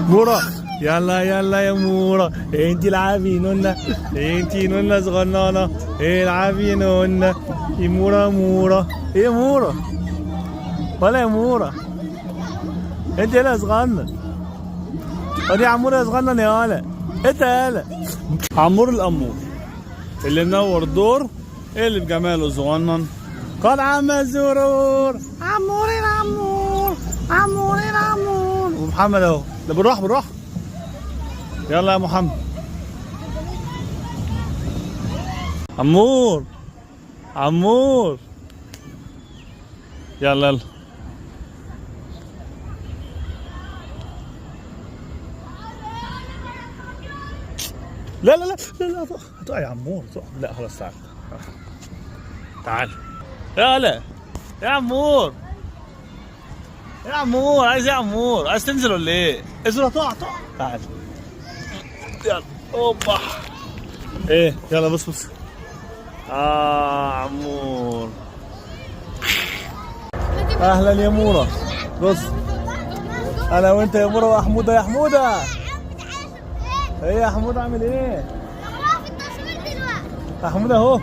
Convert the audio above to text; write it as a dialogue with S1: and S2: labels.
S1: مورا، يلا يلا يا مورا، انتي العبي نونا، انتي نونا صغننه، العبي نونا، يا مورا مورا، ايه مورا؟ ولا يا مورا؟ انت يلا صغنن، ودي عمور يا صغنن يا ولا، انت يلا عمور الامور اللي منور دور، اللي بجماله صغنن، قد عم الزرور، عمور العمور، عمور العمور، ومحمد اهو، ده بالراحه بالراحه، يلا يا محمد، عمور، عمور، يلا يلا، لا لا لا لا لا، هتقع يا عمور، تقع، لا خلاص تعال تعال، يلا يا عمور، يا عمور، عايز ايه يا عمور؟ عايز تنزل ولا ايه؟ انزل، هتقع تقع، تعال يلا، اوبا، ايه يلا بص بص، عمور، اهلا يا مورا، بص انا وانت يا مورا، وحموده يا حموده، ايه يا حموده عامل ايه؟ يا حموده اهو.